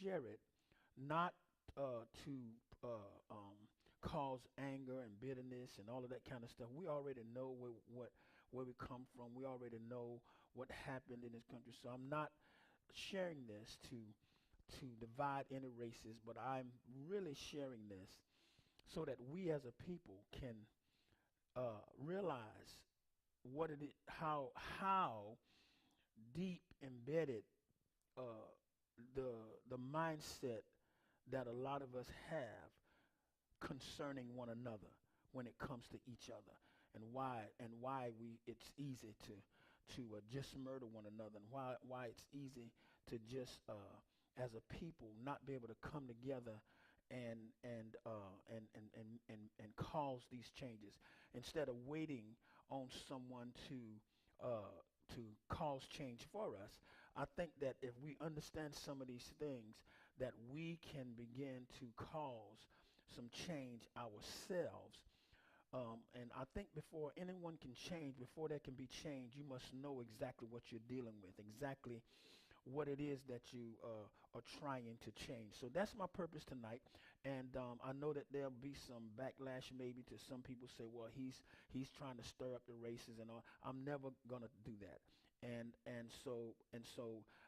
share it, not to cause anger and bitterness and all of that kind of stuff. We already know where we come from. We already know what happened in this country. So I'm not sharing this to divide any races, but I'm really sharing this so that we as a people can realize what it is, how deep embedded uh, the mindset that a lot of us have concerning one another when it comes to each other, and why we it's easy to just murder one another, and why it's easy to just as a people not be able to come together and cause these changes instead of waiting on someone to cause change for us. I think that if we understand some of these things, that we can begin to cause some change ourselves. And I think before anyone can change, before there can be change, you must know exactly what you're dealing with, exactly what it is that you are trying to change. So that's my purpose tonight. And I know that there'll be some backlash maybe to some people say, well, he's trying to stir up the races and all. I'm never gonna do that. And so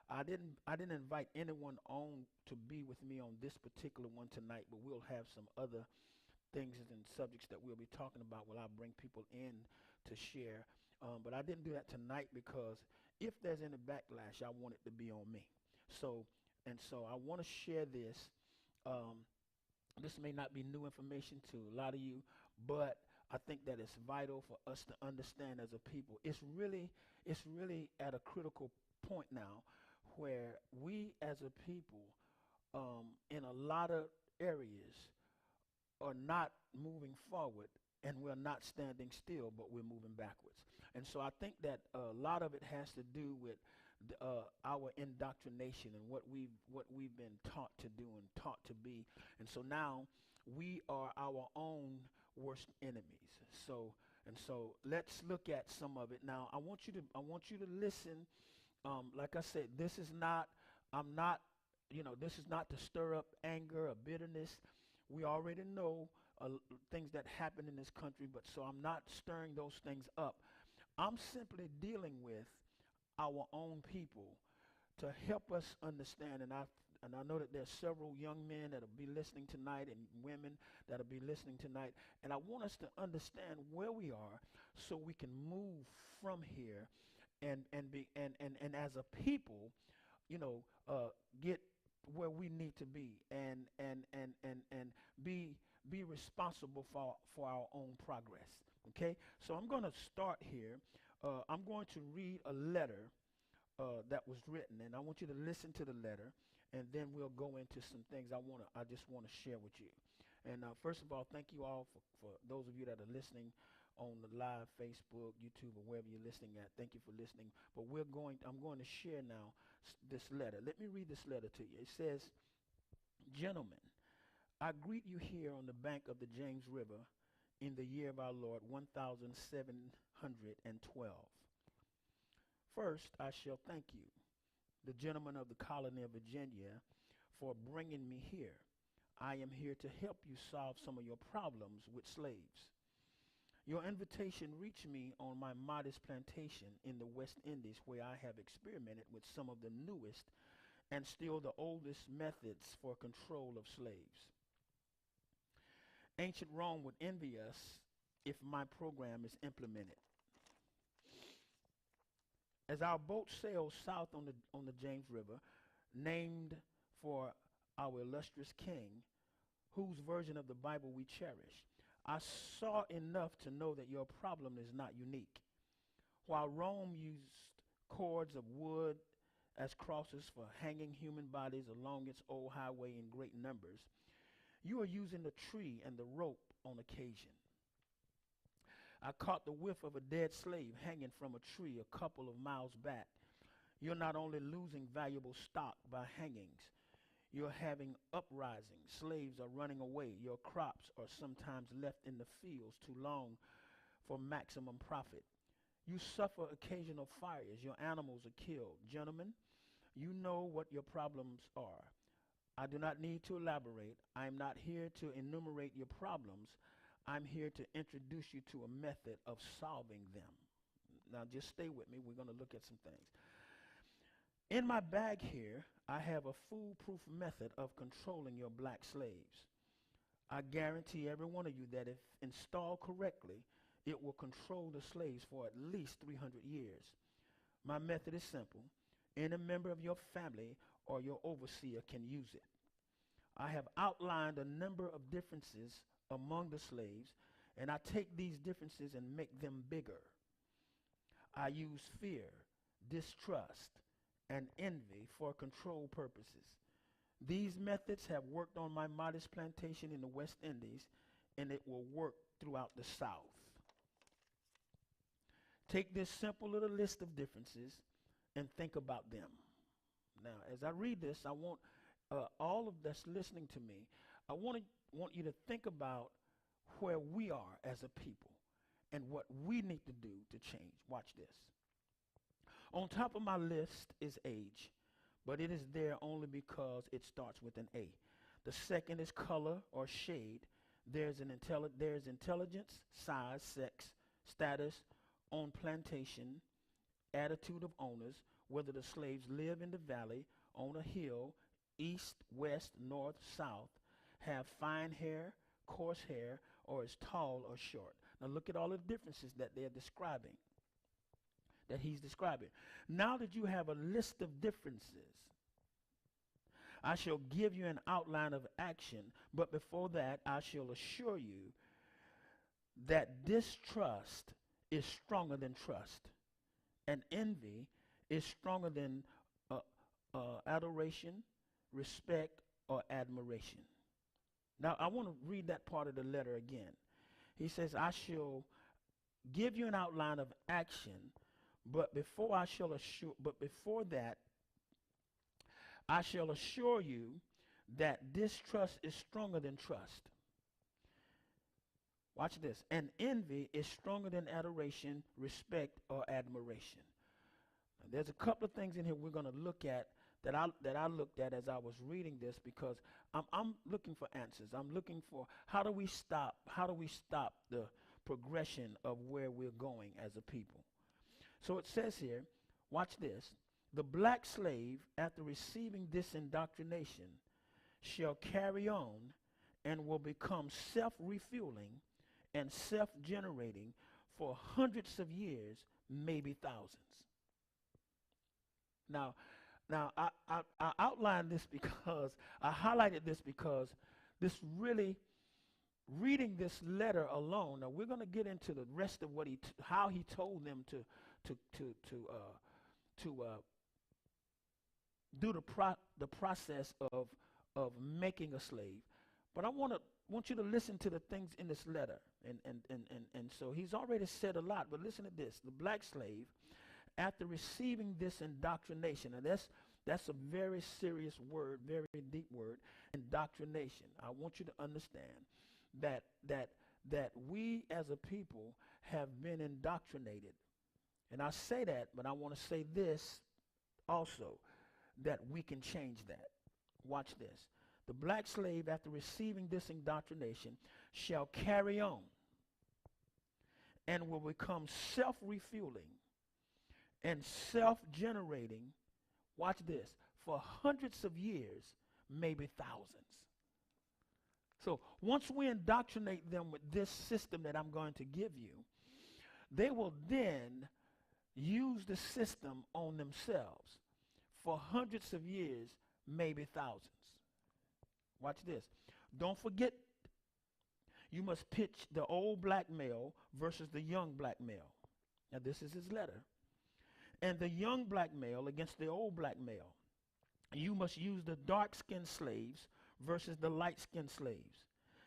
I didn't invite anyone on to be with me on this particular one tonight, but we'll have some other things and subjects that we'll be talking about while I bring people in to share. But I didn't do that tonight because if there's any backlash, I want it to be on me. So so I want to share this. Um, this may not be new information to a lot of you, but I think that it's vital for us to understand as a people. It's really at a critical point now where we as a people, in a lot of areas, are not moving forward, and we're not standing still, but we're moving backwards. And so I think that a lot of it has to do with our indoctrination and what we've been taught to do and taught to be. And so now we are our own worst enemies. So let's look at some of it. Now I want you to listen. Like I said, this is not I'm not this is not to stir up anger or bitterness. We already know things that happen in this country, but so I'm not stirring those things up. I'm simply dealing with our own people to help us understand. And I know that there's several young men that'll be listening tonight and women that'll be listening tonight. And I want us to understand where we are so we can move from here and as a people, get where we need to be and be responsible for our own progress. Okay, so I'm going to start here. I'm going to read a letter that was written, and I want you to listen to the letter, and then we'll go into some things I just want to share with you. And first of all, thank you all for those of you that are listening on the live Facebook, YouTube, or wherever you're listening at. Thank you for listening. But I'm going to share now this letter. Let me read this letter to you. It says, "Gentlemen, I greet you here on the bank of the James River in the year of our Lord 1712. First, I shall thank you, the gentlemen of the colony of Virginia, for bringing me here. I am here to help you solve some of your problems with slaves. Your invitation reached me on my modest plantation in the West Indies, where I have experimented with some of the newest and still the oldest methods for control of slaves. Ancient Rome would envy us if my program is implemented. As our boat sails south on the James River, named for our illustrious king, whose version of the Bible we cherish, I saw enough to know that your problem is not unique. While Rome used cords of wood as crosses for hanging human bodies along its old highway in great numbers, you are using the tree and the rope on occasion. I caught the whiff of a dead slave hanging from a tree a couple of miles back. You're not only losing valuable stock by hangings, you're having uprisings. Slaves are running away. Your crops are sometimes left in the fields too long for maximum profit. You suffer occasional fires. Your animals are killed. Gentlemen, you know what your problems are. I do not need to elaborate. I'm not here to enumerate your problems. I'm here to introduce you to a method of solving them. Now, just stay with me. We're going to look at some things. In my bag here, I have a foolproof method of controlling your black slaves. I guarantee every one of you that if installed correctly, it will control the slaves for at least 300 years. My method is simple. Any member of your family or your overseer can use it. I have outlined a number of differences among the slaves, and I take these differences and make them bigger. I use fear, distrust, and envy for control purposes. These methods have worked on my modest plantation in the West Indies, and it will work throughout the South. Take this simple little list of differences and think about them. Now, as I read this, I want all of that's listening to me, I want you to think about where we are as a people and what we need to do to change. Watch this. On top of my list is age, but it is there only because it starts with an A. The second is color or shade. There's intelligence, size, sex, status, on plantation, attitude of owners, whether the slaves live in the valley, on a hill, east, west, north, south, have fine hair, coarse hair, or is tall or short. Now look at all the differences that they're describing, that he's describing. Now that you have a list of differences, I shall give you an outline of action, but before that, I shall assure you that distrust is stronger than trust, and envy is stronger than adoration, respect, or admiration. Now, I want to read that part of the letter again. He says, I shall give you an outline of action, but before that, I shall assure you that distrust is stronger than trust. Watch this. And envy is stronger than adoration, respect, or admiration. Now, there's a couple of things in here we're going to look at that I looked at as I was reading this, because I'm looking for answers. I'm looking for how do we stop the progression of where we're going as a people. So it says here, watch this. The black slave, after receiving this indoctrination, shall carry on and will become self-refueling and self-generating for hundreds of years, maybe thousands. Now I outlined this because I highlighted this because this really, reading this letter alone. Now we're going to get into the rest of what how he told them to do the process of making a slave. But I want you to listen to the things in this letter. And so he's already said a lot, but listen to this. The black slave, after receiving this indoctrination, and that's a very serious word, very deep word, indoctrination. I want you to understand that we as a people have been indoctrinated. And I say that, but I want to say this also, that we can change that. Watch this. The black slave, after receiving this indoctrination, shall carry on and will become self-refueling and self-generating, watch this, for hundreds of years, maybe thousands. So once we indoctrinate them with this system that I'm going to give you, they will then use the system on themselves for hundreds of years, maybe thousands. Watch this. Don't forget, you must pitch the old black male versus the young black male. Now this is his letter. And the young black male against the old black male. You must use the dark-skinned slaves versus the light-skinned slaves,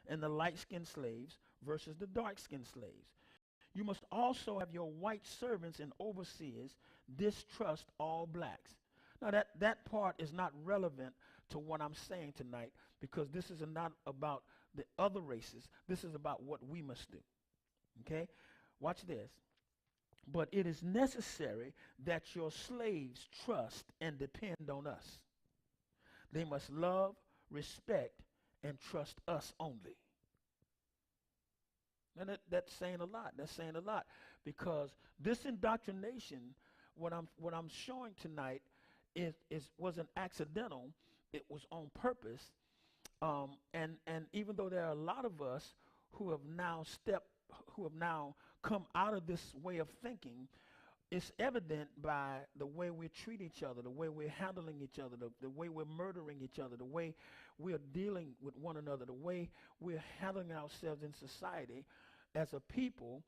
and the light-skinned slaves versus the dark-skinned slaves. You must also have your white servants and overseers distrust all blacks. Now that part is not relevant to what I'm saying tonight, because this is not about the other races. This is about what we must do. Okay? Watch this. But it is necessary that your slaves trust and depend on us. They must love, respect, and trust us only. And that's saying a lot. That's saying a lot because this indoctrination, what I'm showing tonight, is wasn't accidental. It was on purpose. And even though there are a lot of us who have now who have now come out of this way of thinking, it's evident by the way we treat each other, the way we're handling each other, the way we're murdering each other, the way we're dealing with one another, the way we're handling ourselves in society as a people,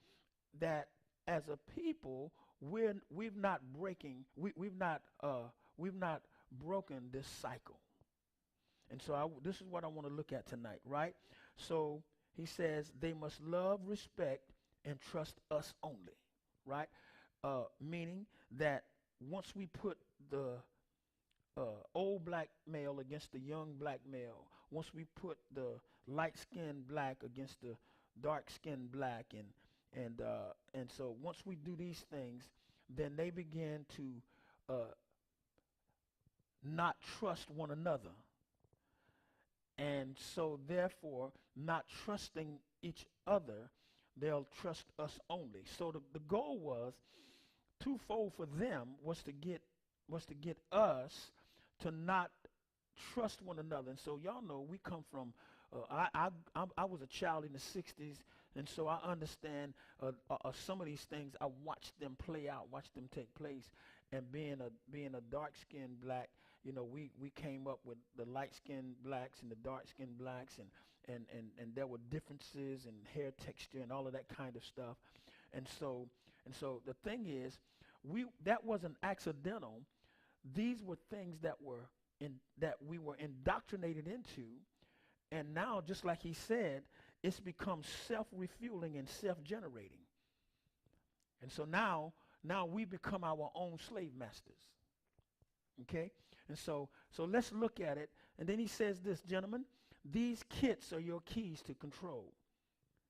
that as a people we've not we've not broken this cycle. And so this is what I want to look at tonight, right? So he says they must love, respect, and trust us only, right? Meaning that once we put the old black male against the young black male, once we put the light-skinned black against the dark-skinned black, and so once we do these things, then they begin to not trust one another. And so therefore, not trusting each other, they'll trust us only. So the goal was twofold for them, was to get us to not trust one another. And so y'all know we come from I was a child in the 60s, and so I understand some of these things. I watched them play out, watched them take place. And being a dark-skinned black, we came up with the light-skinned blacks and the dark-skinned blacks, and there were differences in hair texture and all of that kind of stuff. And so the thing is, that wasn't accidental. These were things that we were indoctrinated into, and now, just like he said, it's become self-refueling and self-generating. And so now we become our own slave masters. Okay? And so let's look at it. And then he says this, gentlemen, these kits are your keys to control.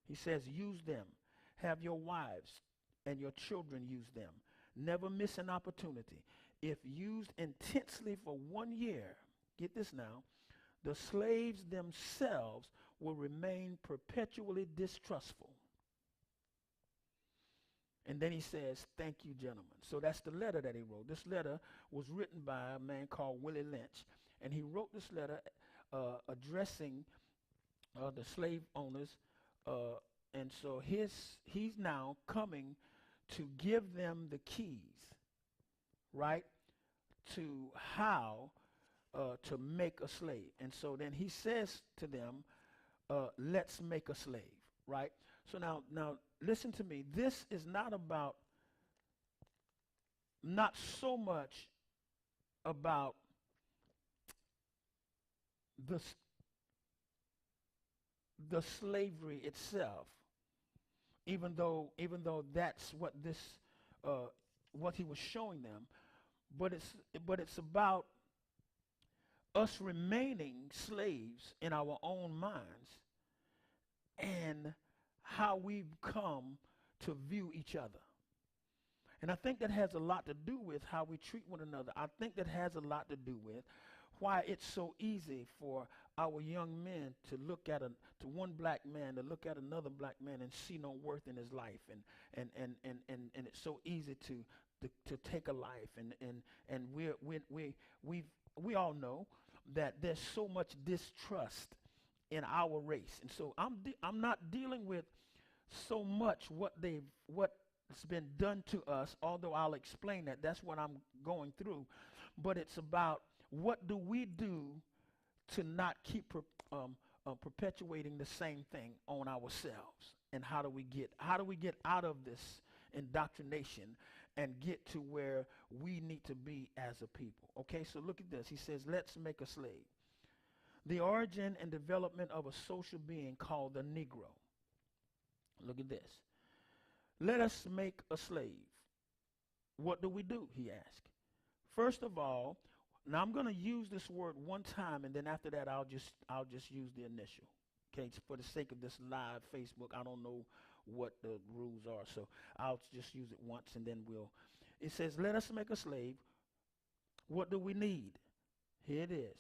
He says, use them. Have your wives and your children use them. Never miss an opportunity. If used intensely for 1 year, get this now, the slaves themselves will remain perpetually distrustful. And then he says, thank you, gentlemen. So that's the letter that he wrote. This letter was written by a man called Willie Lynch. And he wrote this letter addressing the slave owners. And so he's now coming to give them the keys, right, to how to make a slave. And so then he says to them, let's make a slave, right? So now listen to me. This is not so much about the slavery itself, even though that's what he was showing them, but it's about us remaining slaves in our own minds and how we've come to view each other. And I think that has a lot to do with how we treat one another. I think that has a lot to do with why it's so easy for our young men to look at to one black man to look at another black man and see no worth in his life, and it's so easy to take a life, and we all know that there's so much distrust in our race. And so I'm not dealing with so much what's been done to us, although I'll explain that. That's what I'm going through. But it's about what do we do to not keep perpetuating the same thing on ourselves, and how do we get out of this indoctrination and get to where we need to be as a people. Okay, so look at this. He says, let's make a slave. The origin and development of a social being called the Negro. Look at this. Let us make a slave. What do we do? He asked. First of all, now I'm going to use this word one time, and then after that I'll just use the initial. Okay, for the sake of this live Facebook, I don't know what the rules are, so I'll just use it once, and then it says, let us make a slave. What do we need? Here it is.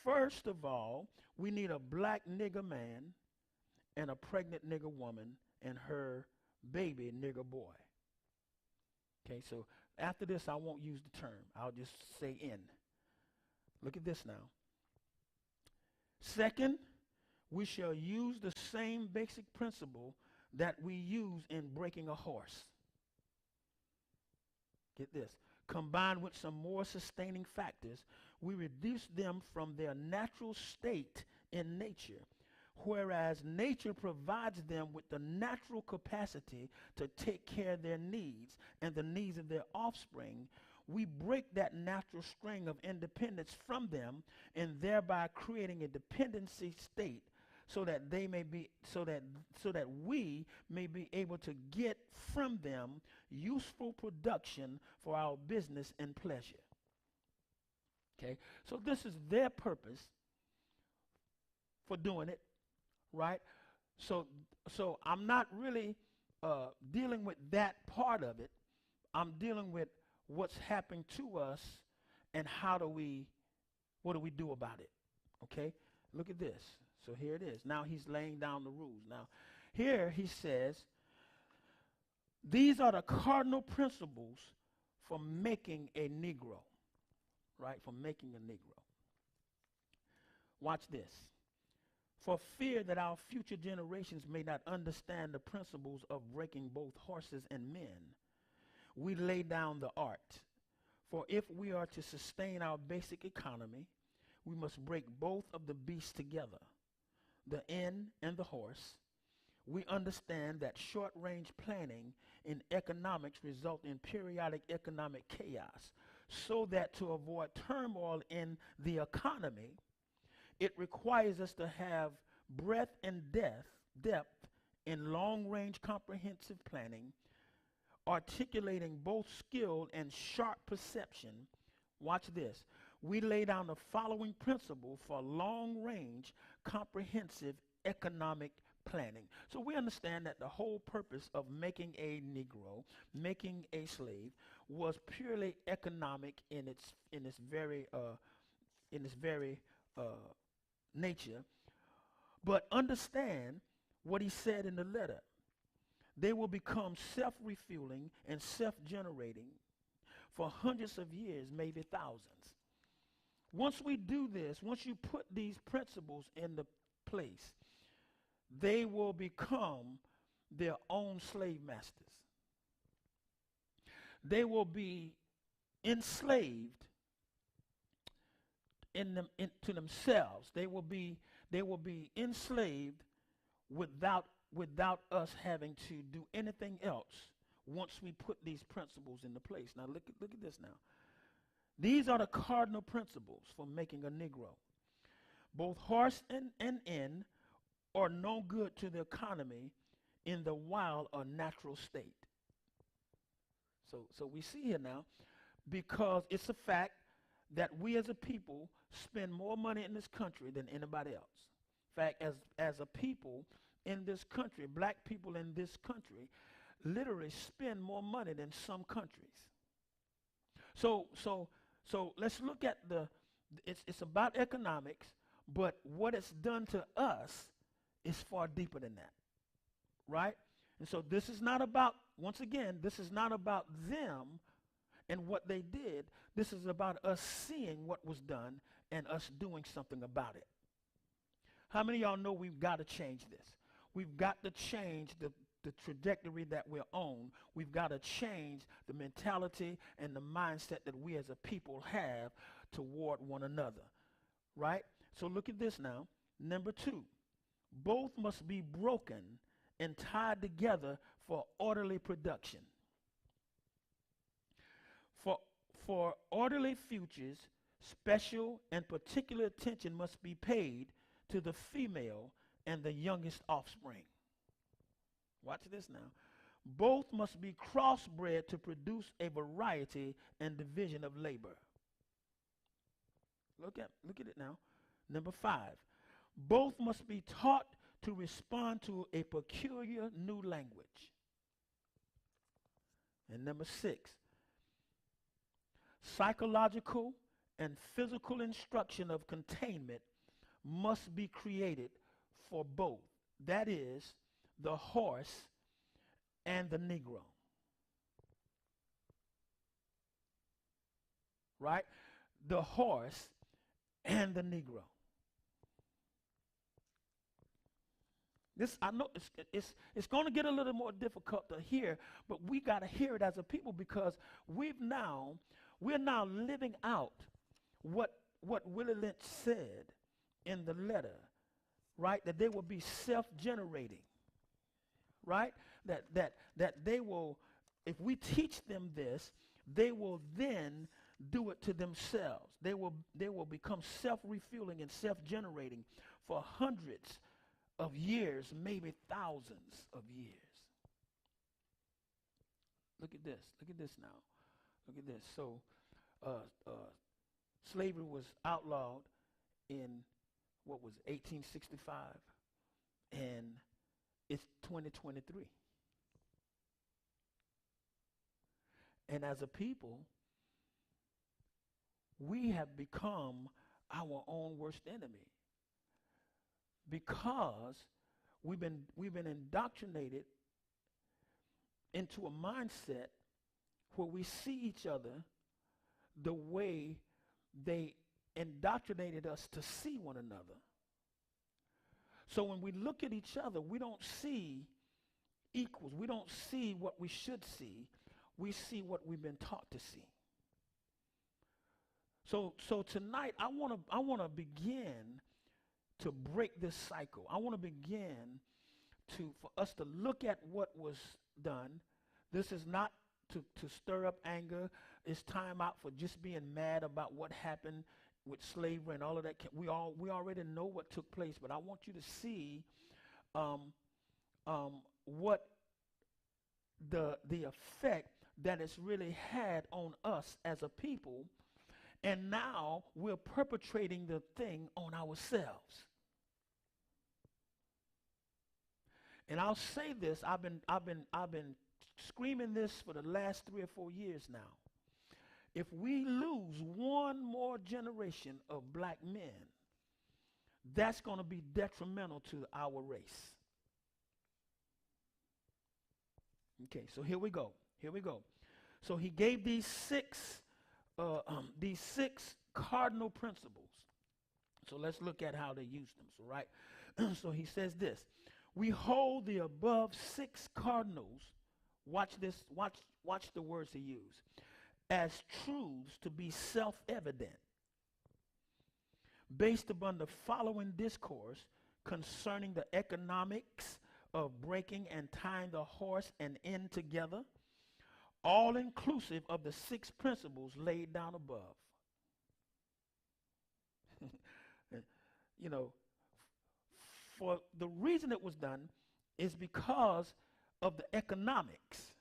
First of all, we need a black nigger man and a pregnant nigger woman and her baby nigger boy. Okay, so after this, I won't use the term. I'll just say in. Look at this now. Second, we shall use the same basic principle that we use in breaking a horse. Get this. Combined with some more sustaining factors, we reduce them from their natural state in nature, whereas nature provides them with the natural capacity to take care of their needs and the needs of their offspring. We break that natural string of independence from them and thereby creating a dependency state so that they may be so that we may be able to get from them useful production for our business and pleasure. Okay? So this is their purpose for doing it, right? So I'm not really dealing with that part of it. I'm dealing with what's happening to us and what do we do about it? Okay? Look at this. So here it is. Now he's laying down the rules. Now here he says, these are the cardinal principles for making a Negro, right? For making a Negro. Watch this. For fear that our future generations may not understand the principles of breaking both horses and men, we lay down the art. For if we are to sustain our basic economy, we must break both of the beasts together, the inn and the horse. We understand that short-range planning in economics results in periodic economic chaos, so that to avoid turmoil in the economy, it requires us to have breadth and depth in long-range comprehensive planning, articulating both skill and sharp perception. Watch this. We lay down the following principle for long-range comprehensive economic planning. So we understand that the whole purpose of making a Negro, making a slave, was purely economic in its very nature. But understand what he said in the letter. They will become self-refueling and self-generating for hundreds of years, maybe thousands. Once we do this, once you put these principles into place, they will become their own slave masters. They will be enslaved to themselves. They will be enslaved without us having to do anything else once we put these principles into place. Now look at this now. These are the cardinal principles for making a Negro. Both horse and inn are no good to the economy in the wild or natural state. So we see here now, because it's a fact that we as a people spend more money in this country than anybody else. In fact, as a people in this country, black people in this country, literally spend more money than some countries. So let's look at it's about economics, but what it's done to us is far deeper than that, right? And so this is not about, once again, this is not about them and what they did. This is about us seeing what was done and us doing something about it. How many of y'all know we've got to change this? We've got to change the trajectory that we're on. We've got to change the mentality and the mindset that we as a people have toward one another, right? So look at this now. Number 2, both must be broken and tied together for orderly production. For orderly futures, special and particular attention must be paid to the female and the youngest offspring. Watch this now. Both must be crossbred to produce a variety and division of labor. Look at it now. Number 5, both must be taught to respond to a peculiar new language. And number 6, psychological and physical instruction of containment must be created for both. That is, the horse and the Negro. Right? The horse and the Negro. This, I know it's going to get a little more difficult to hear, but we got to hear it as a people, because we're now living out what Willie Lynch said in the letter, right? That they will be self-generating, right? That they will, if we teach them this, they will then do it to themselves. They will become self-refueling and self-generating for hundreds of years, maybe thousands of years. Look at this. Look at this now. Look at this. So slavery was outlawed in, what was it, 1865, and it's 2023. And as a people, we have become our own worst enemy, because we've been indoctrinated into a mindset where we see each other the way they indoctrinated us to see one another. So when we look at each other, we don't see equals. We don't see what we should see. We see what we've been taught to see. So tonight I want to begin to break this cycle. I want to begin for us to look at what was done. This is not to stir up anger. It's time out for just being mad about what happened with slavery and all of that. We already know what took place, but I want you to see what the effect that it's really had on us as a people. And now we're perpetrating the thing on ourselves. And I'll say this, I've been screaming this for the last 3 or 4 years now. If we lose one more generation of black men, that's going to be detrimental to our race. Okay, so here we go. So he gave these six cardinal principles. So let's look at how they used them. So right, so he says this: we hold the above 6 cardinals. Watch this. Watch the words he used. As truths to be self-evident, based upon the following discourse concerning the economics of breaking and tying the horse and end together, all inclusive of the 6 principles laid down above. You know, for the reason it was done is because of the economics.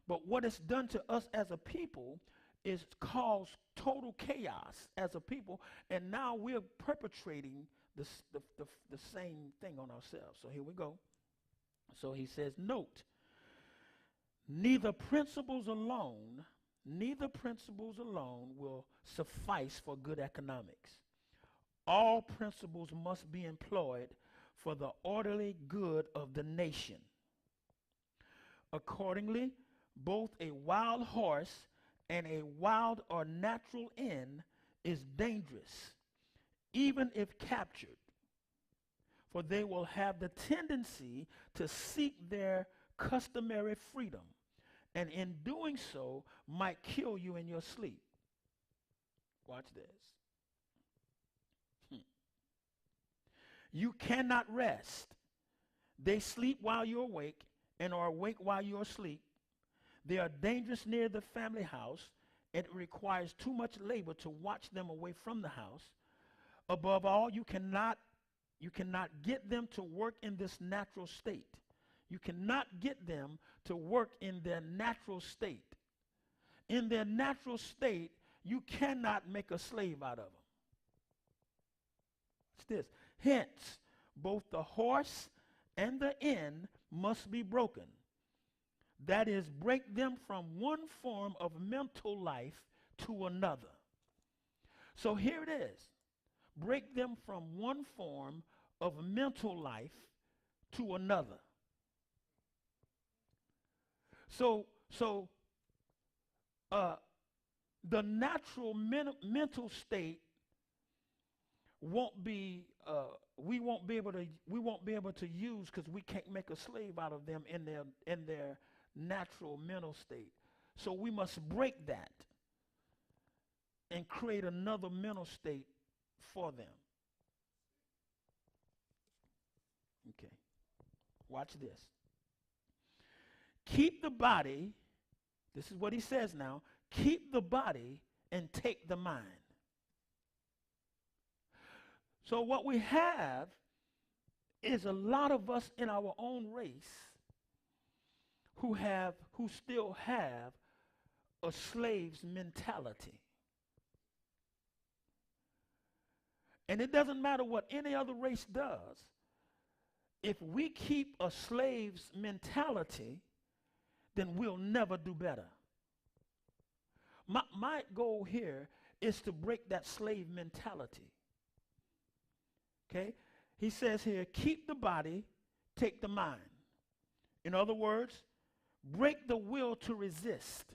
But what it's done to us as a people is caused total chaos as a people, and now we're perpetrating the same thing on ourselves. So here we go. So he says, note, neither principles alone will suffice for good economics. All principles must be employed for the orderly good of the nation. Accordingly, both a wild horse and a wild or natural end is dangerous, even if captured, for they will have the tendency to seek their customary freedom, and in doing so might kill you in your sleep. Watch this. You cannot rest. They sleep while you're awake and are awake while you're asleep. They are dangerous near the family house. It requires too much labor to watch them away from the house. Above all, you cannot get them to work in this natural state. You cannot get them to work in their natural state. In their natural state, you cannot make a slave out of them. What's this? Hence, both the horse and the end must be broken. That is, break them from one form of mental life to another. So here it is. Break them from one form of mental life to another. So uh, the natural mental state won't be we won't be able to use, because we can't make a slave out of them in their natural mental state. So we must break that and create another mental state for them. Okay. Watch this. Keep the body, this is what he says now, keep the body and take the mind. So what we have is a lot of us in our own race who still have a slave's mentality. And it doesn't matter what any other race does. If we keep a slave's mentality, then we'll never do better. My goal here is to break that slave mentality. Okay? He says here, keep the body, take the mind. In other words, break the will to resist.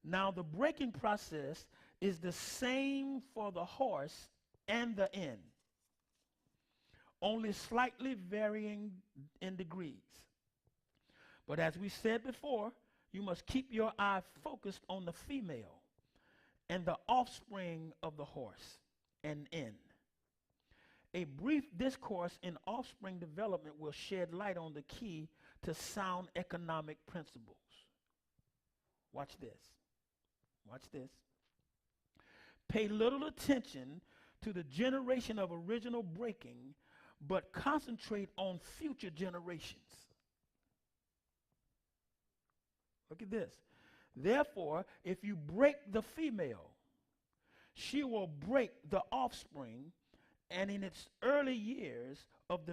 Now, the breaking process is the same for the horse and the end, only slightly varying in degrees. But as we said before, you must keep your eye focused on the female and the offspring of the horse and end. A brief discourse in offspring development will shed light on the key to sound economic principles. Watch this. Watch this. Pay little attention to the generation of original breaking, but concentrate on future generations. Look at this. Therefore, if you break the female, she will break the offspring, and in its early years of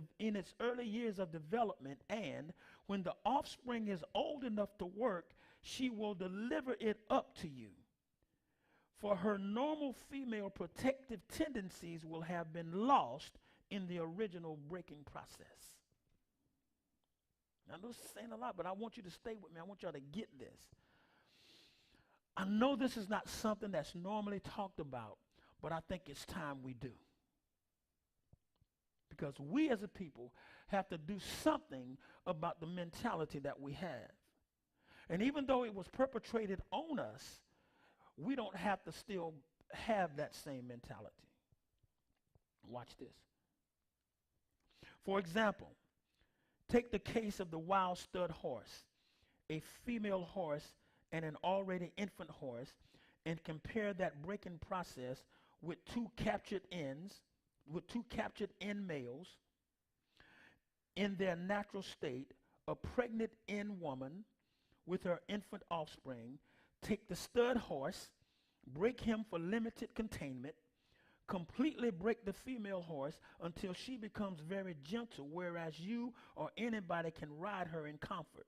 development, and when the offspring is old enough to work, she will deliver it up to you. For her normal female protective tendencies will have been lost in the original breaking process. Now, this is saying a lot, but I want you to stay with me. I want y'all to get this. I know this is not something that's normally talked about, but I think it's time we do. Because we as a people have to do something about the mentality that we have. And even though it was perpetrated on us, we don't have to still have that same mentality. Watch this. For example, take the case of the wild stud horse, a female horse and an already infant horse, and compare that breaking process with two captured end males in their natural state. A pregnant end woman with her infant offspring, take the stud horse, break him for limited containment, completely break the female horse until she becomes very gentle, whereas you or anybody can ride her in comfort.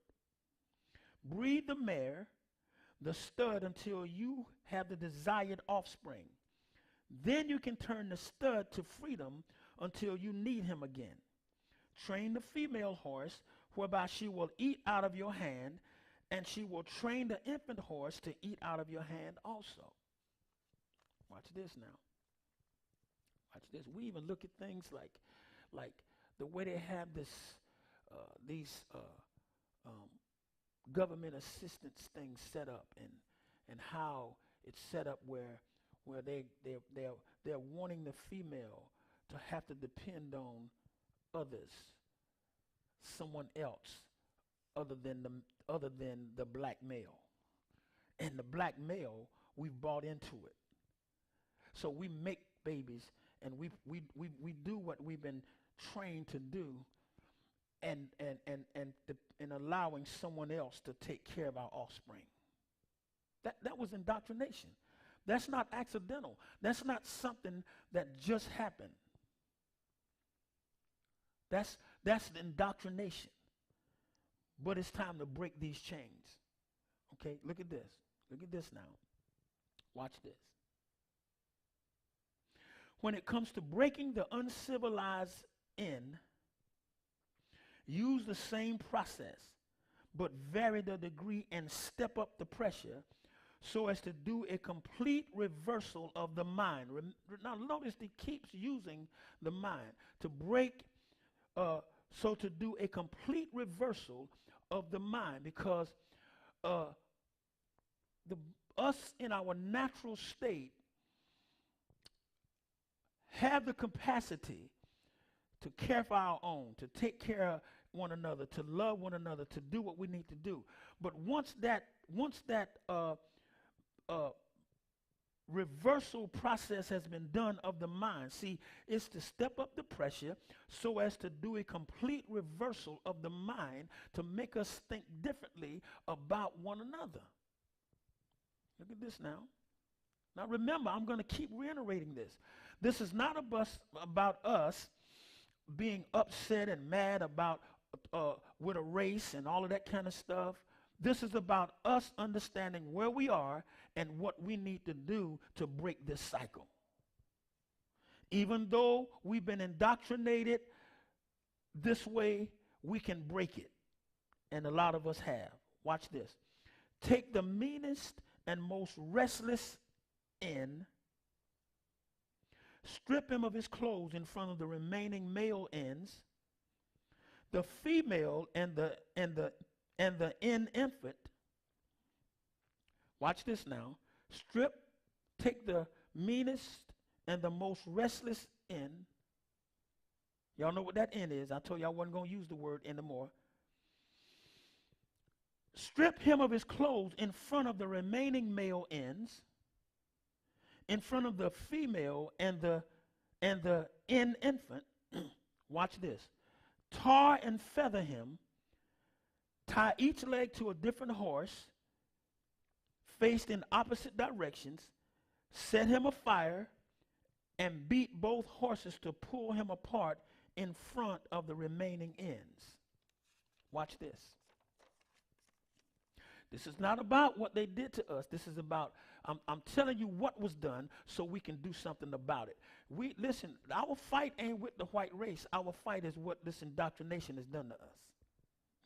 Breed the mare, the stud, until you have the desired offspring. Then you can turn the stud to freedom until you need him again. Train the female horse, whereby she will eat out of your hand, and she will train the infant horse to eat out of your hand also. Watch this now. Watch this. We even look at things like the way they have these government assistance things set up, and how it's set up where they're wanting the female to have to depend on others, someone else other than the black male. And the black male, we've bought into it. So we make babies, and we do what we've been trained to do, and allowing someone else to take care of our offspring. That was indoctrination. That's not accidental. That's not something that just happened. That's the indoctrination. But it's time to break these chains. Okay, look at this. Look at this now. Watch this. when it comes to breaking the uncivilized in, use the same process, but vary the degree and step up the pressure so as to do a complete reversal of the mind. Now notice he keeps using the mind to break, so to do a complete reversal of the mind, because us in our natural state have the capacity to care for our own, to take care of one another, to love one another, to do what we need to do. But once that reversal process has been done of the mind, see, it's to step up the pressure so as to do a complete reversal of the mind to make us think differently about one another. Look at this now. Now remember, I'm going to keep reiterating this. This is not about us being upset and mad about with a race and all of that kind of stuff. This is about us understanding where we are and what we need to do to break this cycle. Even though we've been indoctrinated this way, we can break it. And a lot of us have. Watch this. Take the meanest and most restless in, strip him of his clothes in front of the remaining male ends, the female and the infant. Watch this now. Take the meanest and the most restless in. Y'all know what that in is. I told you I wasn't going to use the word anymore. Strip him of his clothes in front of the remaining male ends, in front of the female and the infant. Watch this. Tar and feather him, tie each leg to a different horse, faced in opposite directions, set him afire, and beat both horses to pull him apart in front of the remaining ends. Watch this. This is not about what they did to us. This is about, I'm telling you what was done so we can do something about it. Listen, our fight ain't with the white race. Our fight is what this indoctrination has done to us.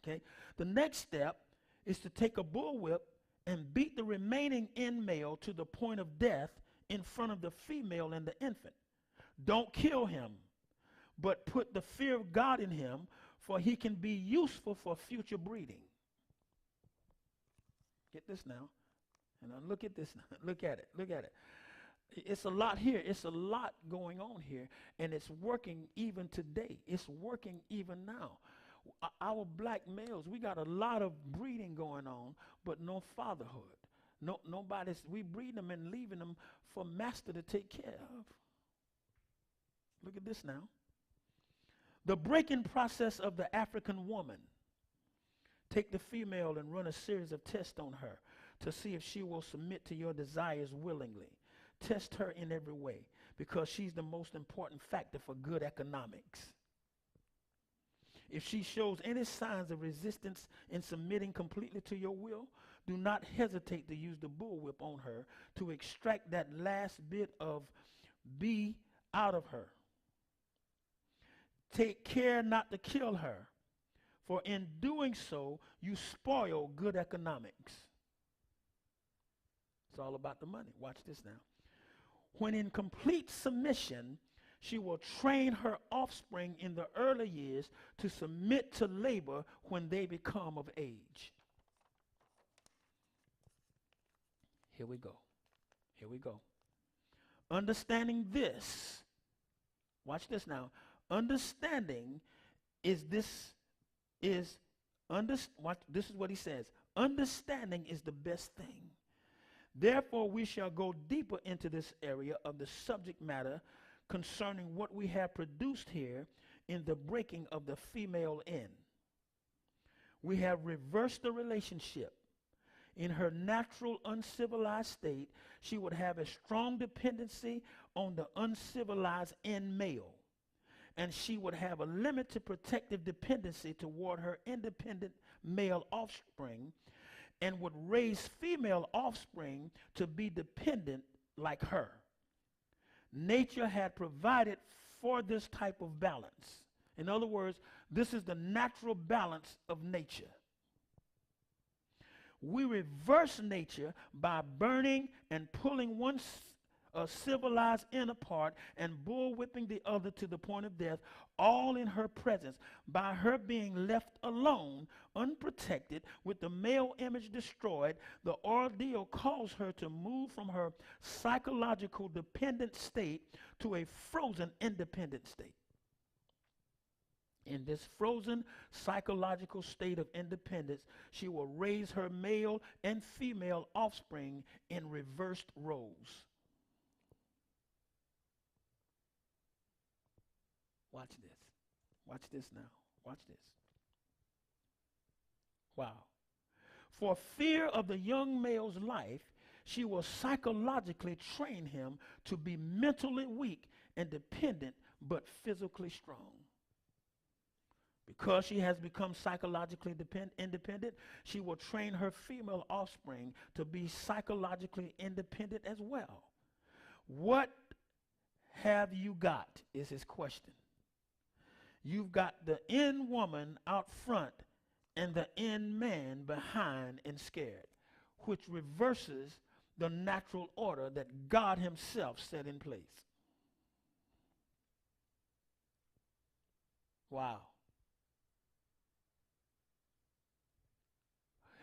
Okay? The next step is to take a bullwhip and beat the remaining end male to the point of death in front of the female and the infant. Don't kill him, but put the fear of God in him, for he can be useful for future breeding. Get this now. And look at this now. Look at it. Look at it. It's a lot here. It's a lot going on here. And it's working even today. It's working even now. Our black males, we got a lot of breeding going on, but no fatherhood. We breed them and leaving them for master to take care of. Look at this now. The breaking process of the African woman. Take the female and run a series of tests on her to see if she will submit to your desires willingly. Test her in every way, because she's the most important factor for good economics. If she shows any signs of resistance in submitting completely to your will, do not hesitate to use the bullwhip on her to extract that last bit of B out of her. Take care not to kill her, for in doing so, you spoil good economics. It's all about the money. Watch this now. When in complete submission, she will train her offspring in the early years to submit to labor when they become of age. Here we go. Here we go. Understanding this. Watch this now. Understanding this is what he says. Understanding is the best thing. Therefore, we shall go deeper into this area of the subject matter concerning what we have produced here in the breaking of the female in. We have reversed the relationship. In her natural uncivilized state, she would have a strong dependency on the uncivilized in male, and she would have a limited protective dependency toward her independent male offspring, and would raise female offspring to be dependent like her. Nature had provided for this type of balance. In other words, this is the natural balance of nature. We reverse nature by burning and pulling one civilized end apart and bullwhipping the other to the point of death, all in her presence. By her being left alone, unprotected, with the male image destroyed, the ordeal caused her to move from her psychological dependent state to a frozen independent state. In this frozen psychological state of independence, she will raise her male and female offspring in reversed roles. Watch this. Watch this now. Watch this. Wow. For fear of the young male's life, she will psychologically train him to be mentally weak and dependent, but physically strong. Because she has become psychologically independent, she will train her female offspring to be psychologically independent as well. What have you got is his question. You've got the in woman out front and the in man behind and scared, which reverses the natural order that God himself set in place. Wow.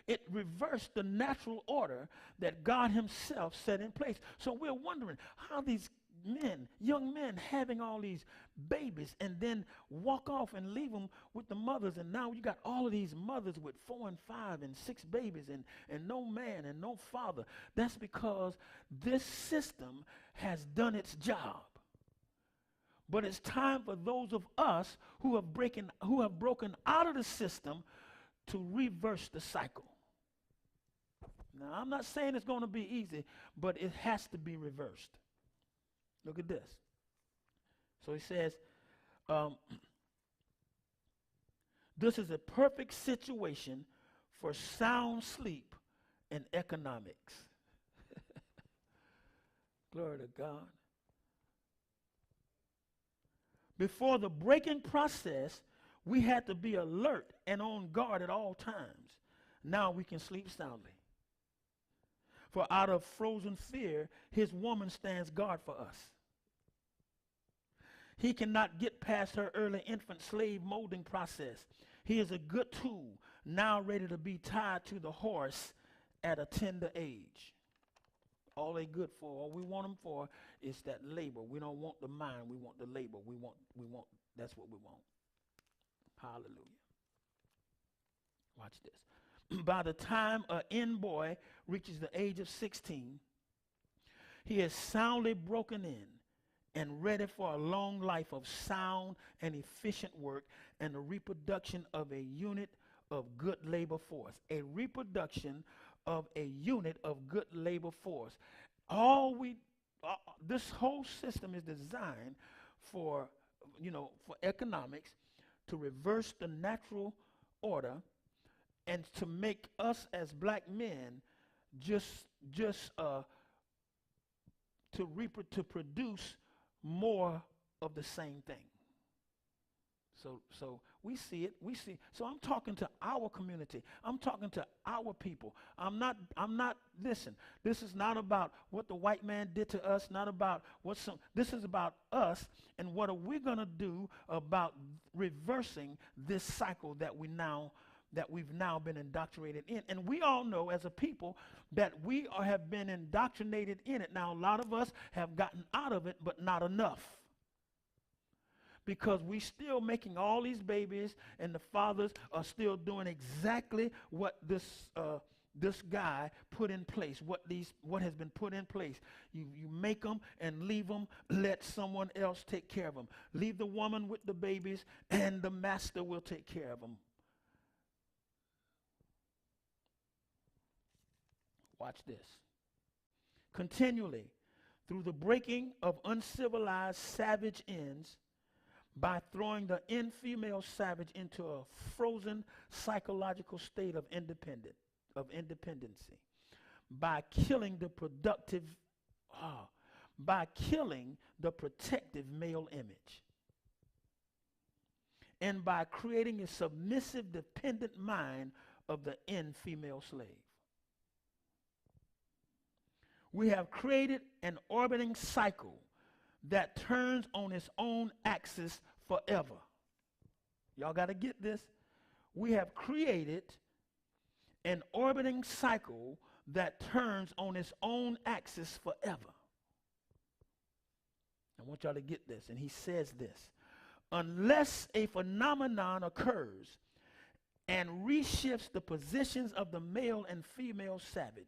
It reversed the natural order that God himself set in place. So we're wondering how these men, young men, having all these babies and then walk off and leave them with the mothers. And now you got all of these mothers with 4 and 5 and 6 babies and no man and no father. That's because this system has done its job. But it's time for those of us who have broken out of the system to reverse the cycle. Now, I'm not saying it's going to be easy, but it has to be reversed. Look at this. So he says, this is a perfect situation for sound sleep and economics. Glory to God. Before the breaking process, we had to be alert and on guard at all times. Now we can sleep soundly. For out of frozen fear, his woman stands guard for us. He cannot get past her early infant slave molding process. He is a good tool, now ready to be tied to the horse at a tender age. All they good for, all we want them for is that labor. We don't want the mind, we want the labor. We want, that's what we want. Hallelujah. Watch this. By the time an end boy reaches the age of 16, he is soundly broken in and ready for a long life of sound and efficient work and the reproduction of a unit of good labor force. A reproduction of a unit of good labor force. This whole system is designed for economics, to reverse the natural order and to make us as black men to produce more of the same thing. So we see it. So I'm talking to our community. I'm talking to our people. Listen, this is not about what the white man did to us, not about this is about us and what are we going to do about reversing this cycle that we've now been indoctrinated in. And we all know as a people that we have been indoctrinated in it. Now, a lot of us have gotten out of it, but not enough. Because we still making all these babies, and the fathers are still doing exactly what this guy put in place, what has been put in place. You make them and leave them, let someone else take care of them. Leave the woman with the babies, and the master will take care of them. Watch this. Continually, through the breaking of uncivilized savage ends, by throwing the female savage into a frozen psychological state of independency, by killing the productive, by killing the protective male image and by creating a submissive, dependent mind of the female slave. We have created an orbiting cycle that turns on its own axis forever. Y'all got to get this. We have created an orbiting cycle that turns on its own axis forever. I want y'all to get this. And he says this: unless a phenomenon occurs and reshifts the positions of the male and female savages.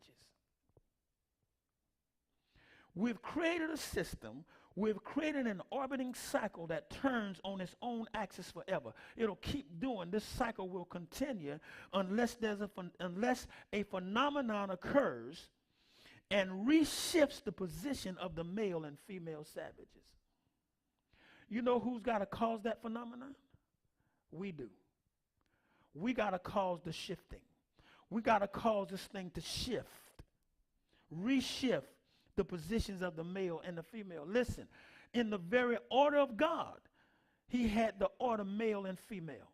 We've created a system, we've created an orbiting cycle that turns on its own axis forever. It'll keep doing, this cycle will continue unless a phenomenon occurs and reshifts the position of the male and female savages. You know who's got to cause that phenomenon? We do. We got to cause the shifting. We got to cause this thing to shift, reshift the positions of the male and the female. Listen, in the very order of God, he had the order male and female.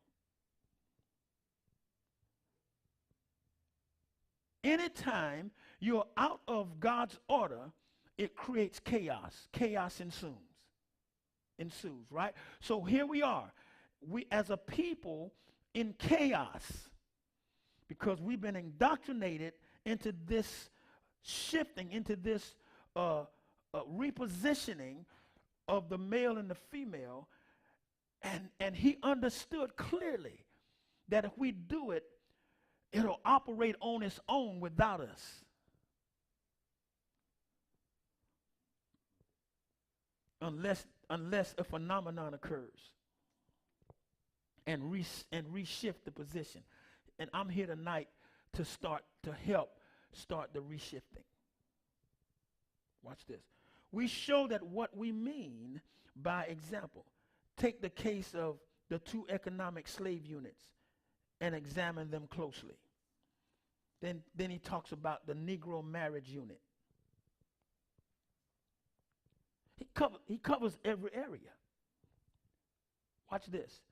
Anytime you're out of God's order, it creates chaos. Chaos ensues, right? So here we are. We as a people in chaos because we've been indoctrinated into this shifting, into this repositioning of the male and the female. And he understood clearly that if we do it, it'll operate on its own without us. Unless a phenomenon occurs and reshift the position. And I'm here tonight to help start the reshifting. Watch this. We show that what we mean by example. Take the case of the two economic slave units and examine them closely. Then he talks about the Negro marriage unit. He covers every area. Watch this.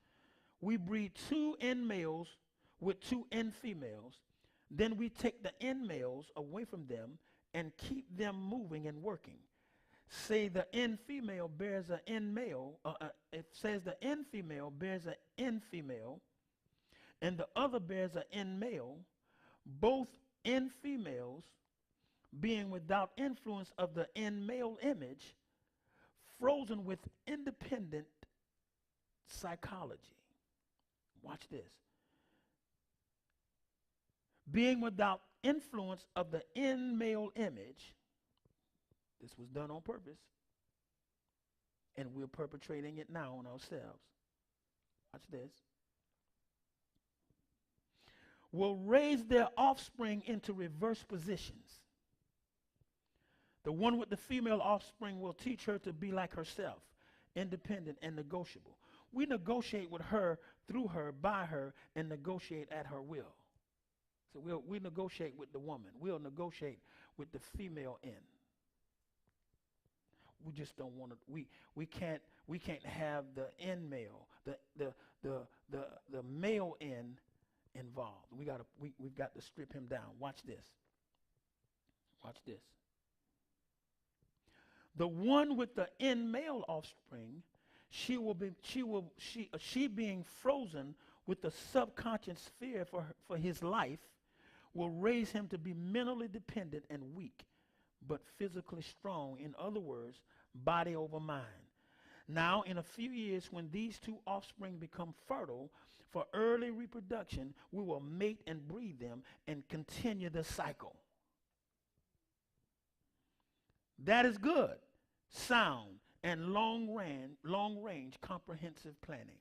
We breed 2 N males with 2 N females. Then we take the N males away from them and keep them moving and working. Say the N female bears an N male. It says the N female bears an N female, and the other bears an N male. Both N females being without influence of the N male image, frozen with independent psychology. Watch this. Being without influence of the N male image, this was done on purpose, and we're perpetrating it now on ourselves. Watch this. Will raise their offspring into reverse positions. The one with the female offspring will teach her to be like herself, independent and negotiable. We negotiate with her, through her, by her, and negotiate at her will. So we negotiate with the woman. We'll negotiate with the female end. We just don't want to. We can't have the end male, the male end involved. We've got to strip him down. Watch this. Watch this. The one with the end male offspring, she being frozen with the subconscious fear for his life, will raise him to be mentally dependent and weak, but physically strong. In other words, body over mind. Now, in a few years, when these 2 offspring become fertile for early reproduction, we will mate and breed them and continue the cycle. That is good, sound, and long range comprehensive planning.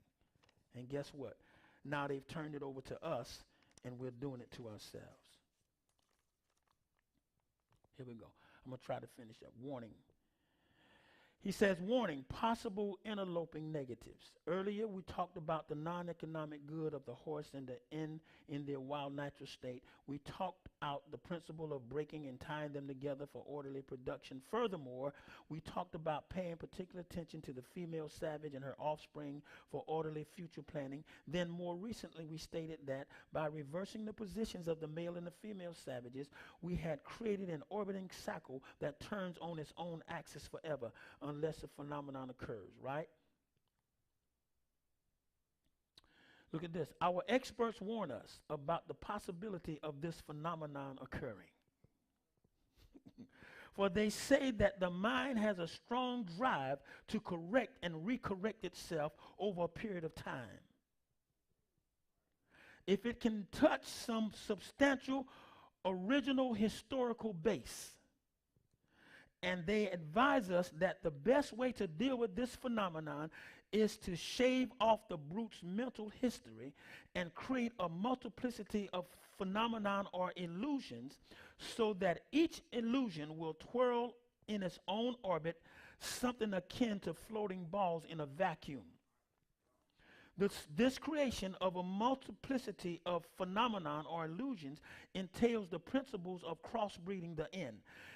And guess what? Now they've turned it over to us, and we're doing it to ourselves. Here we go. I'm going to try to finish up. Warning. He says, warning, possible interloping negatives. Earlier, we talked about the non-economic good of the horse and the in their wild natural state. We talked out the principle of breaking and tying them together for orderly production. Furthermore, we talked about paying particular attention to the female savage and her offspring for orderly future planning. Then more recently, we stated that by reversing the positions of the male and the female savages, we had created an orbiting cycle that turns on its own axis forever, unless a phenomenon occurs, right? Look at this. Our experts warn us about the possibility of this phenomenon occurring. For they say that the mind has a strong drive to correct and recorrect itself over a period of time. If it can touch some substantial original historical base, and they advise us that the best way to deal with this phenomenon is to shave off the brute's mental history and create a multiplicity of phenomenon or illusions so that each illusion will twirl in its own orbit, something akin to floating balls in a vacuum. This creation of a multiplicity of phenomenon or illusions entails the principles of crossbreeding the N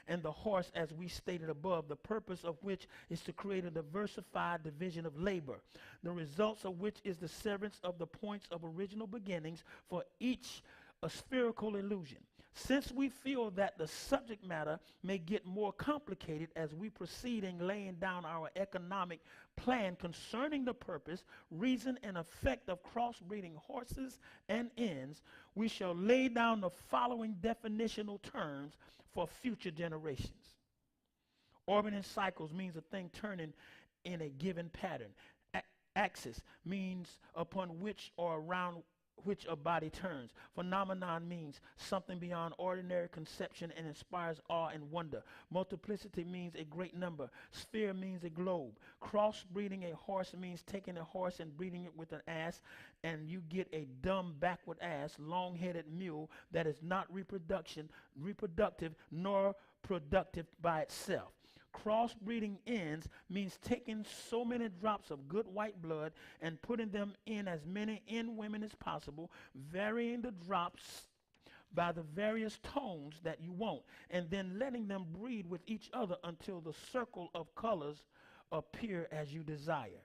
and the horse, as we stated above, the purpose of which is to create a diversified division of labor, the results of which is the severance of the points of original beginnings for each a spherical illusion. Since we feel that the subject matter may get more complicated as we proceed in laying down our economic plan concerning the purpose, reason, and effect of crossbreeding horses and N's, we shall lay down the following definitional terms for future generations. Orbiting cycles means a thing turning in a given pattern. Axis means upon which or around which a body turns. Phenomenon means something beyond ordinary conception and inspires awe and wonder. Multiplicity means a great number. Sphere means a globe. Crossbreeding a horse means taking a horse and breeding it with an ass, and you get a dumb backward ass, long-headed mule that is not reproductive nor productive by itself. Crossbreeding ends means taking so many drops of good white blood and putting them in as many N women as possible, varying the drops by the various tones that you want, and then letting them breed with each other until the circle of colors appear as you desire.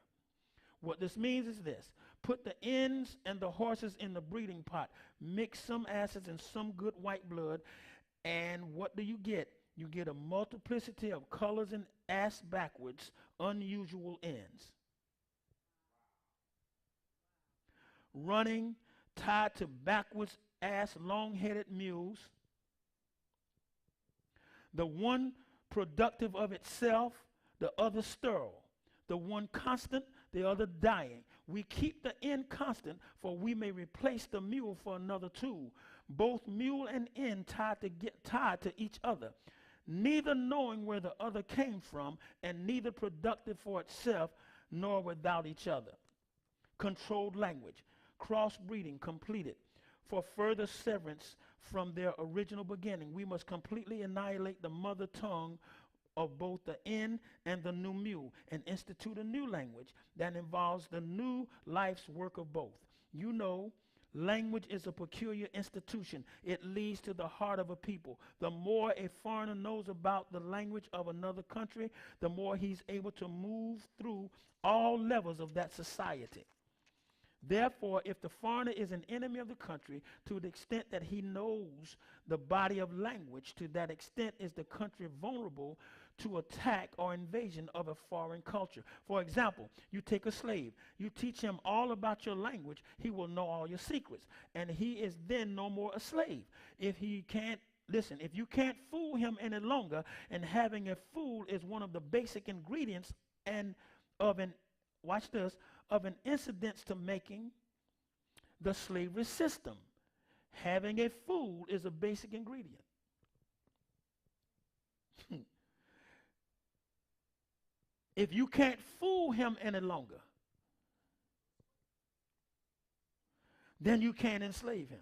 What this means is this: put the N's and the horses in the breeding pot, mix some asses and some good white blood, and what do you get? You get a multiplicity of colors and ass backwards, unusual ends. Running, tied to backwards ass, long-headed mules. The one productive of itself, the other sterile. The one constant, the other dying. We keep the end constant, for we may replace the mule for another tool. Both mule and end tied to each other, neither knowing where the other came from, and neither productive for itself nor without each other. Controlled language, crossbreeding completed. For further severance from their original beginning, we must completely annihilate the mother tongue of both the N and the new mule and institute a new language that involves the new life's work of both. You know, language is a peculiar institution. It leads to the heart of a people. The more a foreigner knows about the language of another country, the more he's able to move through all levels of that society. Therefore, if the foreigner is an enemy of the country, to the extent that he knows the body of language, to that extent is the country vulnerable to attack or invasion of a foreign culture. For example, you take a slave, you teach him all about your language, he will know all your secrets, and he is then no more a slave. If you can't fool him any longer, and having a fool is one of the basic ingredients and of an, watch this, of an incidence to making the slavery system. Having a fool is a basic ingredient. If you can't fool him any longer, then you can't enslave him.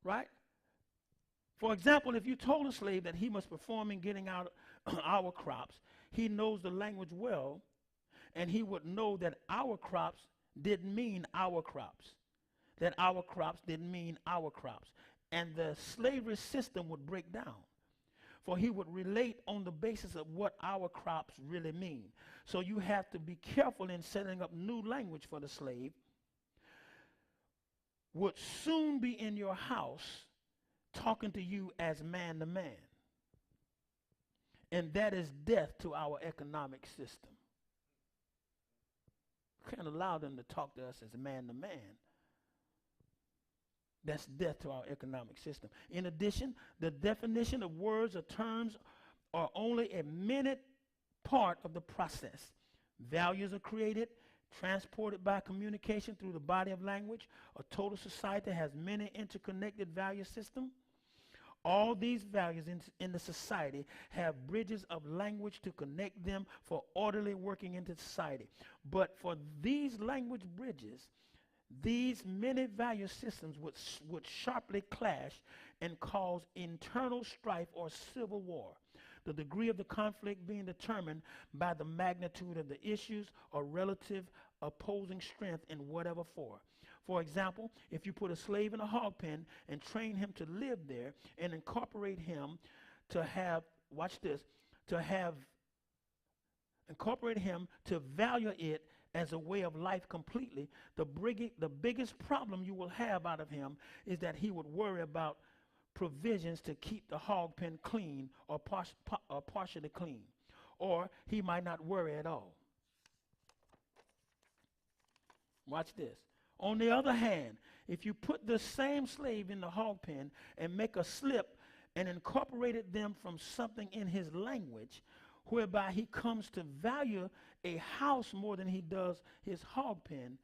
Right? For example, if you told a slave that he must perform in getting out our crops, he knows the language well, and he would know that our crops didn't mean our crops, that our crops didn't mean our crops. And the slavery system would break down, for he would relate on the basis of what our crops really mean. So you have to be careful in setting up new language for the slave, would soon be in your house talking to you as man to man. And that is death to our economic system. We can't allow them to talk to us as man to man. That's death to our economic system. In addition, the definition of words or terms are only a minute part of the process. Values are created, transported by communication through the body of language. A total society has many interconnected value systems. All these values in the society have bridges of language to connect them for orderly working into society. But for these language bridges, these many value systems would sharply clash and cause internal strife or civil war. The degree of the conflict being determined by the magnitude of the issues or relative opposing strength in whatever form. For example, if you put a slave in a hog pen and train him to live there and incorporate him to have, watch this, incorporate him to value it as a way of life completely, the biggest problem you will have out of him is that he would worry about provisions to keep the hog pen clean or partially clean. Or he might not worry at all. Watch this. On the other hand, if you put the same slave in the hog pen and make a slip and incorporated them from something in his language, whereby he comes to value a house more than he does his hog pen,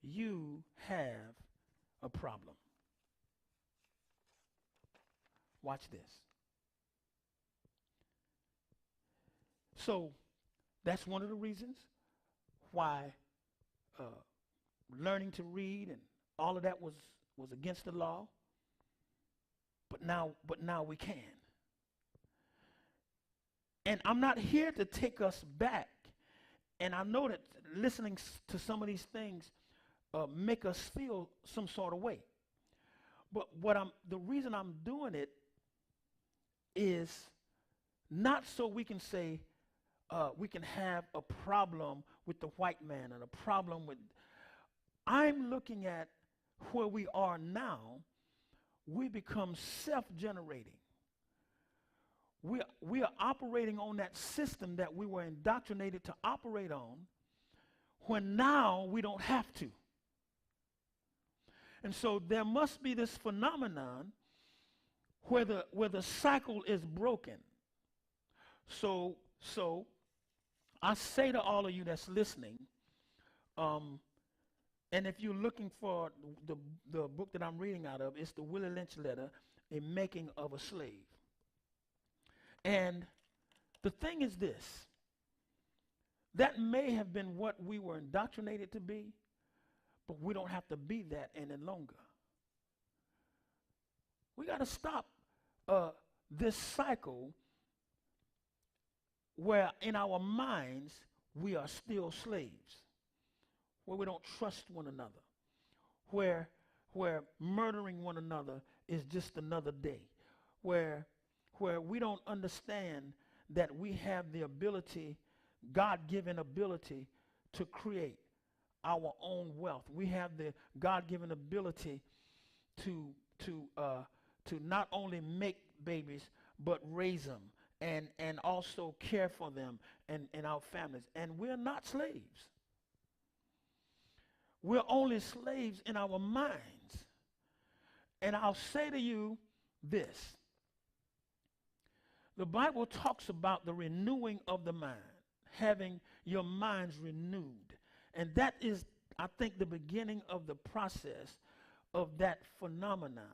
you have a problem. Watch this. So that's one of the reasons why learning to read and all of that was against the law. But now we can. And I'm not here to take us back. And I know that listening to some of these things make us feel some sort of way. But the reason I'm doing it is not so we can say we can have a problem with the white man and a problem with. I'm looking at where we are now. We become self-generating. We are operating on that system that we were indoctrinated to operate on, when now we don't have to. And so there must be this phenomenon where the cycle is broken. So I say to all of you that's listening, and if you're looking for the book that I'm reading out of, it's the Willie Lynch letter, A Making of a Slave. And the thing is this, that may have been what we were indoctrinated to be, but we don't have to be that any longer. We got to stop this cycle where in our minds we are still slaves, where we don't trust one another, where murdering one another is just another day, where we don't understand that we have the ability, God-given ability, to create our own wealth. We have the God-given ability to not only make babies, but raise them and also care for them and our families. And we're not slaves. We're only slaves in our minds. And I'll say to you this. The Bible talks about the renewing of the mind, having your minds renewed. And that is, I think, the beginning of the process of that phenomenon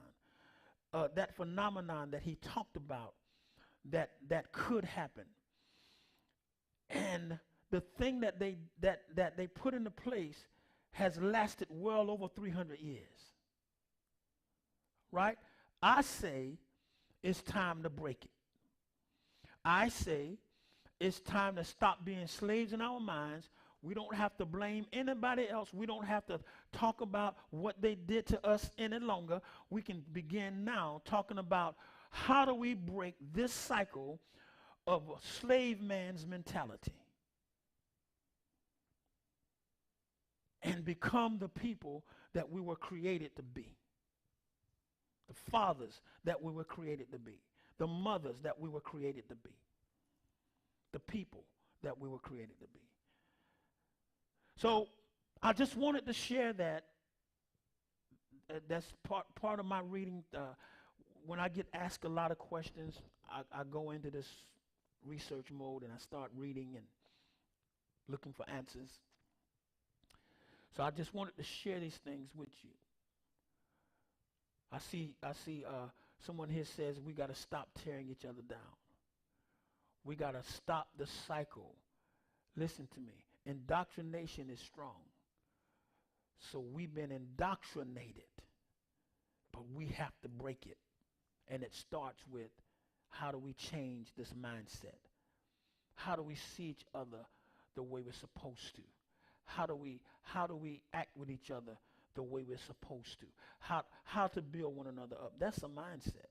that he talked about that could happen. And the thing that they put into place has lasted well over 300 years. Right? I say it's time to break it. I say it's time to stop being slaves in our minds. We don't have to blame anybody else. We don't have to talk about what they did to us any longer. We can begin now talking about how do we break this cycle of a slave man's mentality and become the people that we were created to be. The fathers that we were created to be. The mothers that we were created to be. The people that we were created to be. So I just wanted to share that. That's part of my reading. When I get asked a lot of questions, I go into this research mode and I start reading and looking for answers. So I just wanted to share these things with you. I see someone here says we got to stop tearing each other down. We got to stop the cycle. Listen to me. Indoctrination is strong. So we've been indoctrinated, but we have to break it. And it starts with, how do we change this mindset? How do we see each other the way we're supposed to? How do we act with each other the way we're supposed to? How to build one another up? That's a mindset.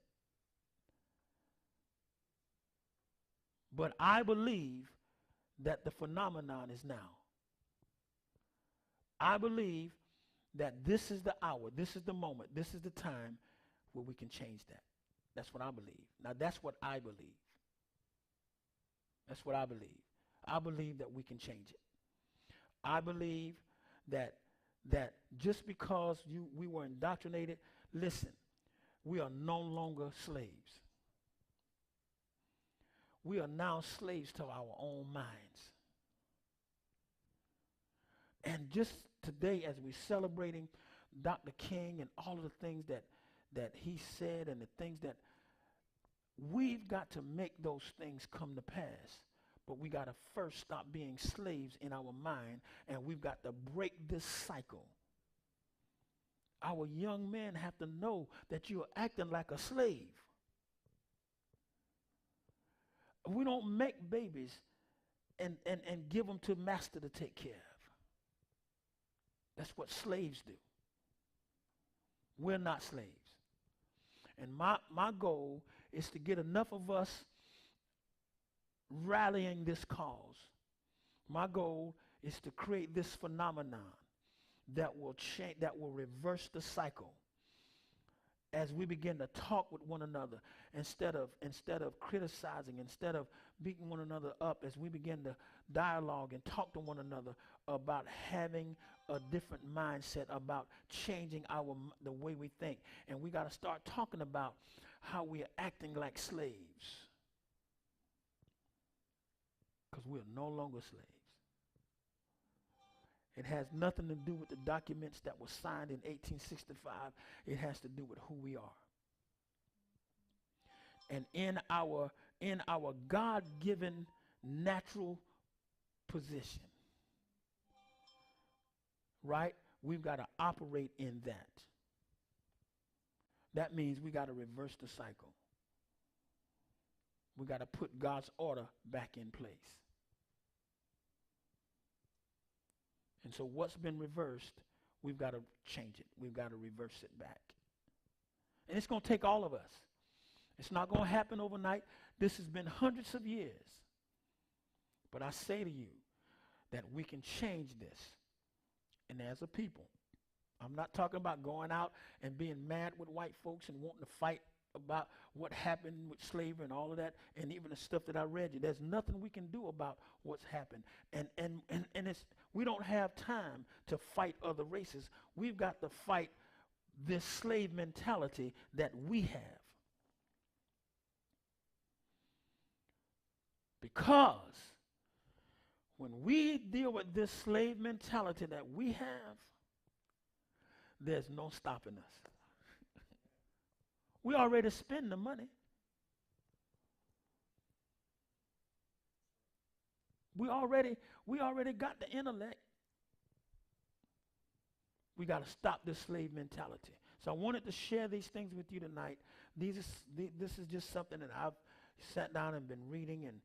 But I believe that the phenomenon is now. I believe that this is the hour, this is the moment, this is the time where we can change that. That's what I believe. Now, that's what I believe. That's what I believe. I believe that we can change it. I believe that just because we were indoctrinated, listen, we are no longer slaves. We are now slaves to our own minds. And just today, as we're celebrating Dr. King and all of the things that he said and the things that we've got to make those things come to pass. But we got to first stop being slaves in our mind, and we've got to break this cycle. Our young men have to know that you're acting like a slave. We don't make babies and give them to master to take care of. That's what slaves do. We're not slaves. And my goal is to get enough of us rallying this cause. My goal is to create this phenomenon that will change, that will reverse the cycle. As we begin to talk with one another, instead of criticizing, instead of beating one another up, as we begin to dialogue and talk to one another about having a different mindset, about changing the way we think. And we got to start talking about how we are acting like slaves. Because we are no longer slaves. It has nothing to do with the documents that were signed in 1865. It has to do with who we are. And in our God-given natural position, right? We've got to operate in that. That means we got to reverse the cycle. We got to put God's order back in place. And so what's been reversed, we've got to change it. We've got to reverse it back. And it's going to take all of us. It's not going to happen overnight. This has been hundreds of years. But I say to you that we can change this. And as a people, I'm not talking about going out and being mad with white folks and wanting to fight about what happened with slavery and all of that, and even the stuff that I read you. There's nothing we can do about what's happened. And it's, we don't have time to fight other races. We've got to fight this slave mentality that we have. Because when we deal with this slave mentality that we have, there's no stopping us. We already spend the money. We already got the intellect. We got to stop this slave mentality. So I wanted to share these things with you tonight This is just something that I've sat down and been reading and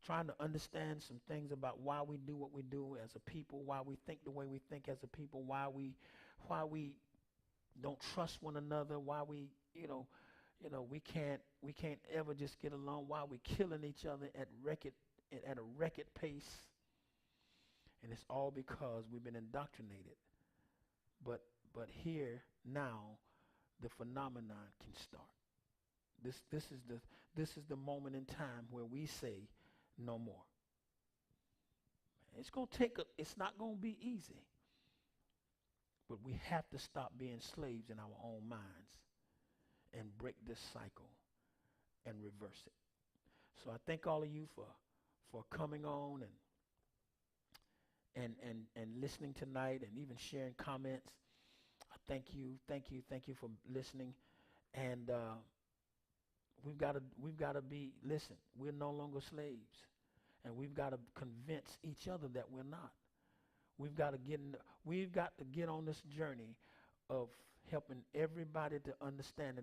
trying to understand some things about why we do what we do as a people, why we think the way we think as a people, why we don't trust one another, why we, we can't ever just get along, why we killing each other at a record pace, and it's all because we've been indoctrinated. But here now the phenomenon can start. This is the moment in time where we say no more. It's not gonna be easy, but we have to stop being slaves in our own minds and break this cycle and reverse it. So I thank all of you for coming on and listening tonight and even sharing comments. I thank you for listening. And we've got to be, listen, we're no longer slaves, and we've got to convince each other that we're not. We've got to get on this journey of helping everybody to understand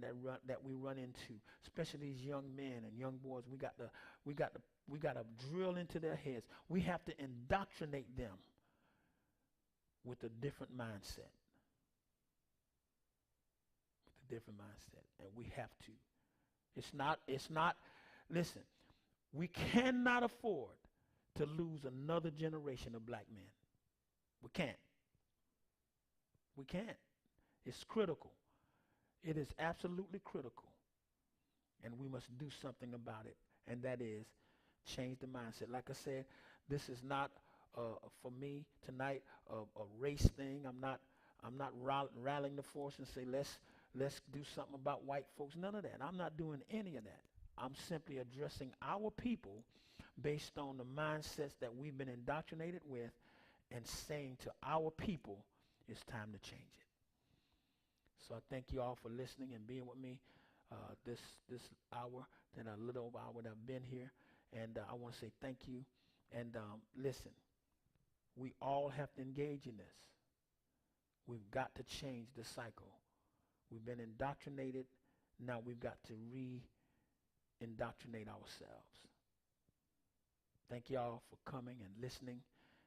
that we run into, especially these young men and young boys. We got to drill into their heads. We have to indoctrinate them with a different mindset, and we have to. It's not, listen, we cannot afford to lose another generation of black men. We can't. We can't. It's critical. It is absolutely critical. And we must do something about it. And that is change the mindset. Like I said, this is not for me tonight a race thing. I'm not rallying the force and say let's do something about white folks. None of that. I'm not doing any of that. I'm simply addressing our people based on the mindsets that we've been indoctrinated with, and saying to our people, it's time to change it. So I thank you all for listening and being with me this hour, then a little over hour that I've been here. And I want to say thank you. And listen, we all have to engage in this. We've got to change the cycle. We've been indoctrinated. Now we've got to re-indoctrinate ourselves. Thank y'all for coming and listening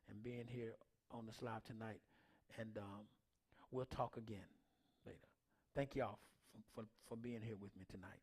and being here on this live tonight. And we'll talk again later. Thank y'all for being here with me tonight.